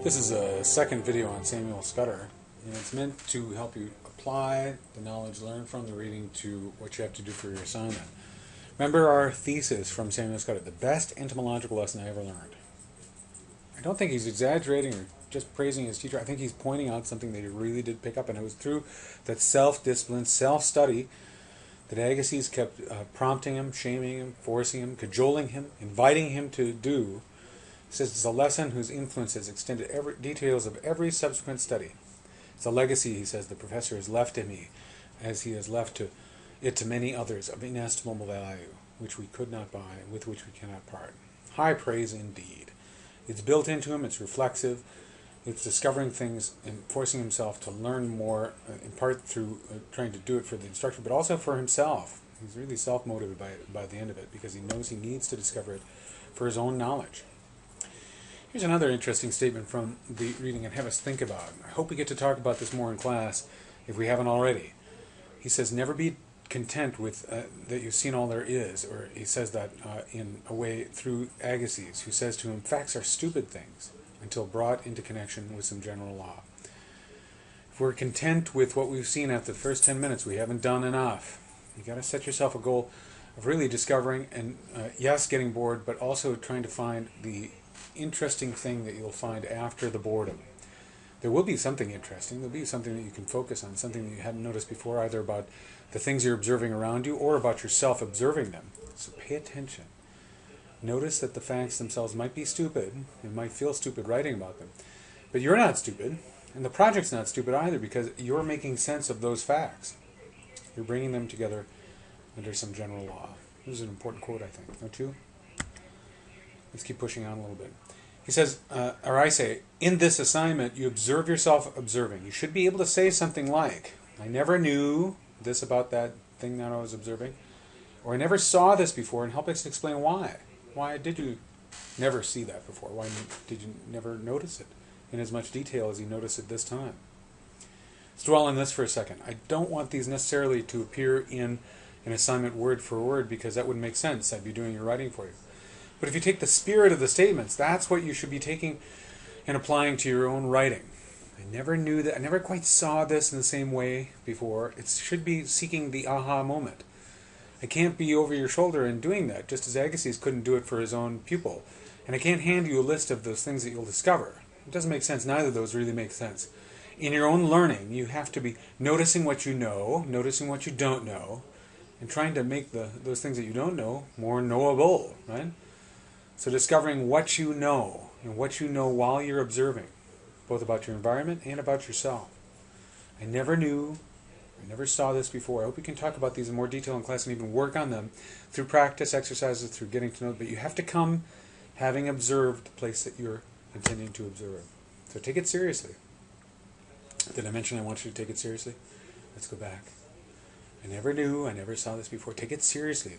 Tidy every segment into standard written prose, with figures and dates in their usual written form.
This is a second video on Samuel Scudder, and it's meant to help you apply the knowledge learned from the reading to what you have to do for your assignment. Remember our thesis from Samuel Scudder, the best entomological lesson I ever learned. I don't think he's exaggerating or just praising his teacher. I think he's pointing out something that he really did pick up, and it was through that self-discipline, self-study that Agassiz kept prompting him, shaming him, forcing him, cajoling him, inviting him to do. He says it's a lesson whose influence has extended every details of every subsequent study. It's a legacy, he says, the professor has left to me, as he has left to many others of inestimable value, which we could not buy, with which we cannot part. High praise indeed. It's built into him, it's reflexive, it's discovering things and forcing himself to learn more, in part through trying to do it for the instructor, but also for himself. He's really self-motivated by the end of it, because he knows he needs to discover it for his own knowledge. Here's another interesting statement from the reading and have us think about. I hope we get to talk about this more in class, if we haven't already. He says, never be content with that you've seen all there is, or he says that in a way through Agassiz, who says to him, facts are stupid things until brought into connection with some general law. If we're content with what we've seen after the first 10 minutes, we haven't done enough. You've got to set yourself a goal of really discovering and, yes, getting bored, but also trying to find the interesting thing that you'll find after the boredom. There will be something interesting. There'll be something that you can focus on, something that you hadn't noticed before, either about the things you're observing around you or about yourself observing them. So pay attention. Notice that the facts themselves might be stupid. You might feel stupid writing about them. But you're not stupid, and the project's not stupid either, because you're making sense of those facts. You're bringing them together under some general law. This is an important quote, I think, don't you? Let's keep pushing on a little bit. He says, or I say, in this assignment, you observe yourself observing. You should be able to say something like, I never knew this about that thing that I was observing, or I never saw this before, and help us explain why. Why did you never see that before? Why did you never notice it in as much detail as you noticed it this time? Let's dwell on this for a second. I don't want these necessarily to appear in an assignment word for word, because that wouldn't make sense. I'd be doing your writing for you. But if you take the spirit of the statements, that's what you should be taking and applying to your own writing. I never knew that. I never quite saw this in the same way before. It should be seeking the aha moment. I can't be over your shoulder and doing that, just as Agassiz couldn't do it for his own pupil. And I can't hand you a list of those things that you'll discover. It doesn't make sense. Neither of those really make sense. In your own learning, you have to be noticing what you know, noticing what you don't know, and trying to make those things that you don't know more knowable, right? So discovering what you know, and what you know while you're observing, both about your environment and about yourself. I never knew, I never saw this before. I hope we can talk about these in more detail in class and even work on them through practice, exercises, through getting to know it. But you have to come having observed the place that you're intending to observe. So take it seriously. Did I mention I want you to take it seriously? Let's go back. I never knew, I never saw this before. Take it seriously.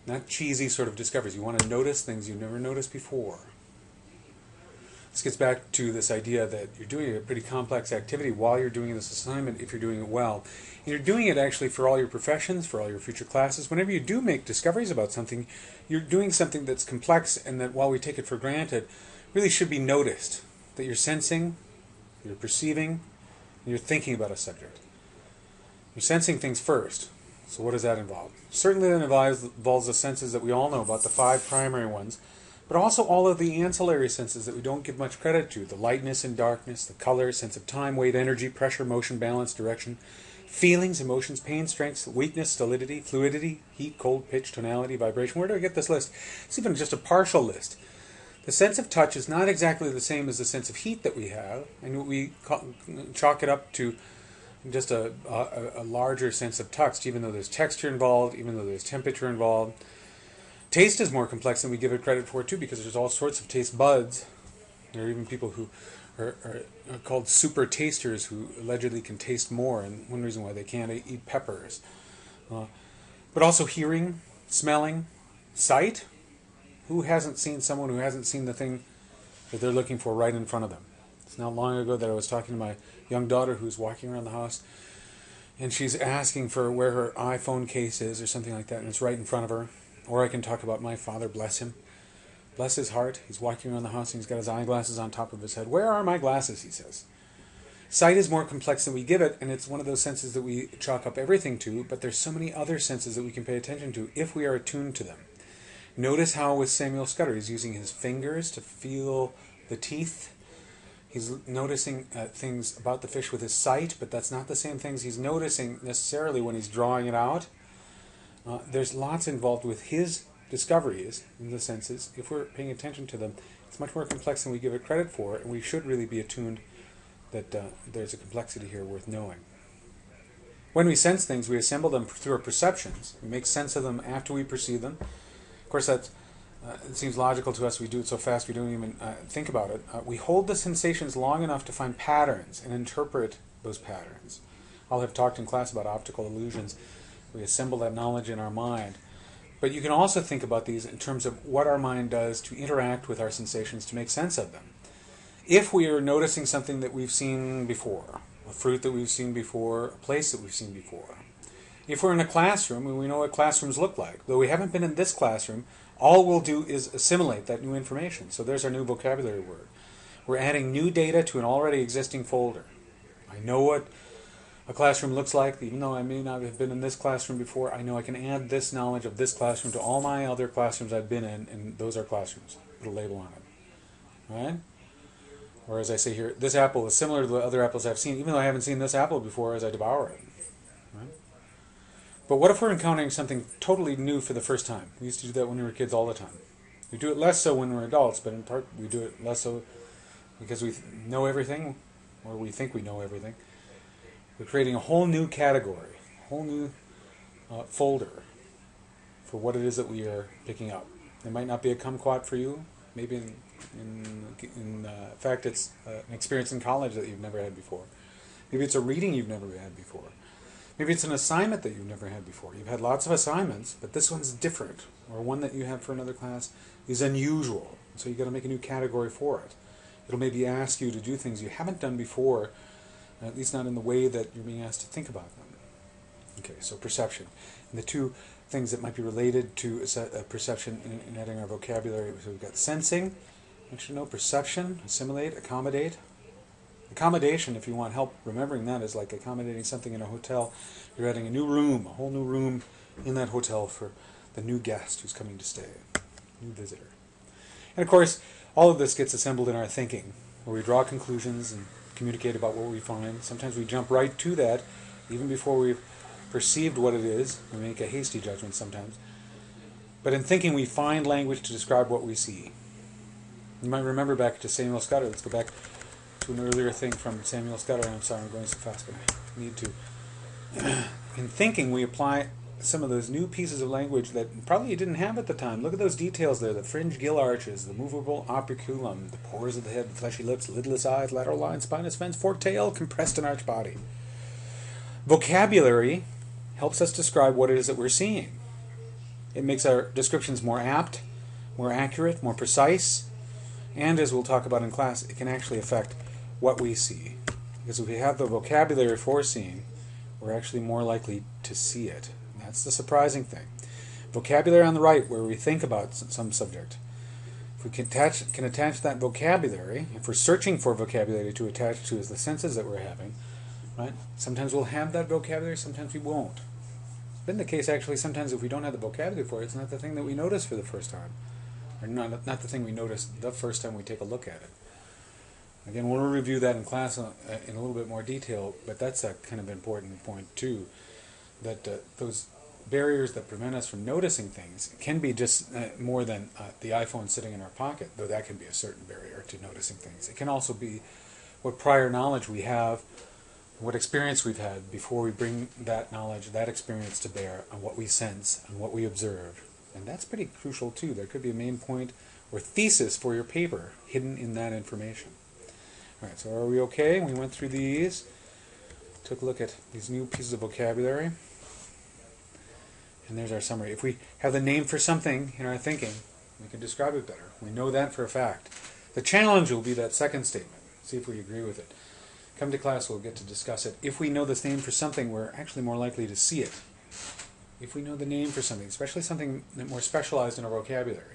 Not cheesy sort of discoveries. You want to notice things you've never noticed before. This gets back to this idea that you're doing a pretty complex activity while you're doing this assignment, if you're doing it well. And you're doing it actually for all your professions, for all your future classes. Whenever you do make discoveries about something, you're doing something that's complex, and that while we take it for granted, really should be noticed. That you're sensing, you're perceiving, and you're thinking about a subject. You're sensing things first. So what does that involve? Certainly that involves the senses that we all know about, the 5 primary ones, but also all of the ancillary senses that we don't give much credit to. The lightness and darkness, the color, sense of time, weight, energy, pressure, motion, balance, direction, feelings, emotions, pain, strength, weakness, stolidity, fluidity, heat, cold, pitch, tonality, vibration. Where do I get this list? It's even just a partial list. The sense of touch is not exactly the same as the sense of heat that we have, and we chalk it up to just a larger sense of touch, even though there's texture involved, even though there's temperature involved. Taste is more complex than we give it credit for, too, because there's all sorts of taste buds. There are even people who are called super tasters who allegedly can taste more, and one reason why they can't eat peppers. But also hearing, smelling, sight. Who hasn't seen someone who hasn't seen the thing that they're looking for right in front of them? It's not long ago that I was talking to my young daughter who's walking around the house, and she's asking for where her iPhone case is or something like that, and it's right in front of her. Or I can talk about my father, bless him, Bless his heart, he's walking around the house and he's got his eyeglasses on top of his head. Where are my glasses, he says. Sight is more complex than we give it, and it's one of those senses that we chalk up everything to, but there's so many other senses that we can pay attention to if we are attuned to them. Notice how with Samuel Scudder, he's using his fingers to feel the teeth. He's noticing things about the fish with his sight, but that's not the same things he's noticing necessarily when he's drawing it out. There's lots involved with his discoveries in the senses. If we're paying attention to them, it's much more complex than we give it credit for, and we should really be attuned that there's a complexity here worth knowing. When we sense things, we assemble them through our perceptions. We make sense of them after we perceive them. Of course, that it seems logical to us. We do it so fast we don't even think about it. We hold the sensations long enough to find patterns and interpret those patterns. I'll have talked in class about optical illusions. We assemble that knowledge in our mind. But you can also think about these in terms of what our mind does to interact with our sensations to make sense of them. If we are noticing something that we've seen before, a fruit that we've seen before, a place that we've seen before. If we're in a classroom and we know what classrooms look like, though we haven't been in this classroom, all we'll do is assimilate that new information. So there's our new vocabulary word. We're adding new data to an already existing folder. I know what a classroom looks like, even though I may not have been in this classroom before. I know I can add this knowledge of this classroom to all my other classrooms I've been in, and those are classrooms. Put a label on it. Right? Or as I say here, this apple is similar to the other apples I've seen, even though I haven't seen this apple before as I devour it. Right? But what if we're encountering something totally new for the first time? We used to do that when we were kids all the time. We do it less so when we're adults, but in part we do it less so because we know everything, or we think we know everything. We're creating a whole new category, a whole new folder for what it is that we are picking up. It might not be a kumquat for you. Maybe in fact it's an experience in college that you've never had before. Maybe it's a reading you've never had before. Maybe it's an assignment that you've never had before. You've had lots of assignments, but this one's different, or one that you have for another class is unusual. So you've got to make a new category for it. It'll maybe ask you to do things you haven't done before, at least not in the way that you're being asked to think about them. Okay, so perception. And the two things that might be related to perception in adding our vocabulary. So we've got sensing. You should know perception, assimilate, accommodate. Accommodation, if you want help remembering that, is like accommodating something in a hotel. You're adding a new room, a whole new room in that hotel for the new guest who's coming to stay, new visitor. And of course, all of this gets assembled in our thinking, where we draw conclusions and communicate about what we find. Sometimes we jump right to that, even before we've perceived what it is. We make a hasty judgment sometimes. But in thinking, we find language to describe what we see. You might remember back to Samuel Scudder. Let's go back to an earlier thing from Samuel Scudder. I'm sorry, I'm going so fast, but I need to. In thinking, we apply some of those new pieces of language that probably you didn't have at the time. Look at those details there. The fringe gill arches, the movable operculum, the pores of the head, the fleshy lips, lidless eyes, lateral line, spinous fence, forked tail, compressed and arched body. Vocabulary helps us describe what it is that we're seeing. It makes our descriptions more apt, more accurate, more precise, and as we'll talk about in class, it can actually affect what we see. Because if we have the vocabulary for seeing, we're actually more likely to see it. And that's the surprising thing. Vocabulary on the right, where we think about some subject. If we can attach that vocabulary, if we're searching for vocabulary to attach to the senses that we're having, right? Sometimes we'll have that vocabulary, sometimes we won't. It's been the case actually sometimes if we don't have the vocabulary for it, it's not the thing that we notice for the first time. Or not the thing we notice the first time we take a look at it. Again, we'll review that in class in a little bit more detail, but that's a kind of important point too, that those barriers that prevent us from noticing things can be just more than the iPhone sitting in our pocket, though that can be a certain barrier to noticing things. It can also be what prior knowledge we have, what experience we've had before we bring that knowledge, that experience to bear on what we sense and what we observe. And that's pretty crucial too. There could be a main point or thesis for your paper hidden in that information. All right, so are we okay? We went through these, took a look at these new pieces of vocabulary, and there's our summary. If we have the name for something in our thinking, we can describe it better. We know that for a fact. The challenge will be that second statement. See if we agree with it. Come to class, we'll get to discuss it. If we know this name for something, we're actually more likely to see it. If we know the name for something, especially something more specialized in our vocabulary.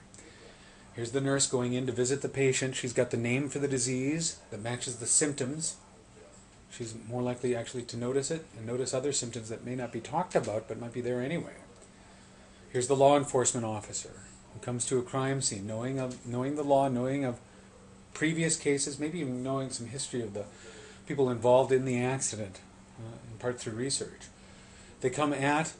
Here's the nurse going in to visit the patient. She's got the name for the disease that matches the symptoms. She's more likely actually to notice it and notice other symptoms that may not be talked about but might be there anyway. Here's the law enforcement officer who comes to a crime scene knowing the law, knowing of previous cases, maybe even knowing some history of the people involved in the accident, in part through research. They come at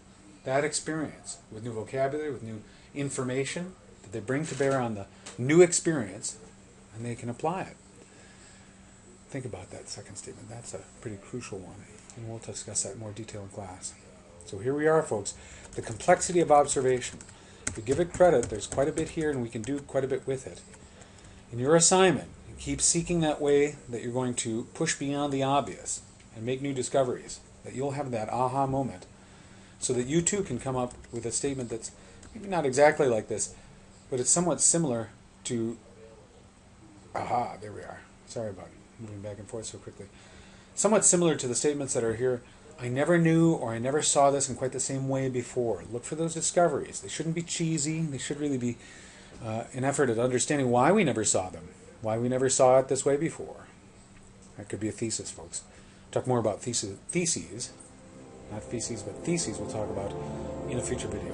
that experience with new vocabulary, with new information that they bring to bear on the new experience, and they can apply it. Think about that second statement. That's a pretty crucial one, and we'll discuss that in more detail in class. So here we are, folks. The complexity of observation. If we give it credit, there's quite a bit here, and we can do quite a bit with it. In your assignment, keep seeking that way that you're going to push beyond the obvious and make new discoveries, that you'll have that aha moment, so that you too can come up with a statement that's maybe not exactly like this, but it's somewhat similar to, aha, there we are. Sorry about moving back and forth so quickly. Somewhat similar to the statements that are here. I never knew or I never saw this in quite the same way before. Look for those discoveries. They shouldn't be cheesy. They should really be an effort at understanding why we never saw them, why we never saw it this way before. That could be a thesis, folks. Talk more about theses, not feces, but theses we'll talk about in a future video.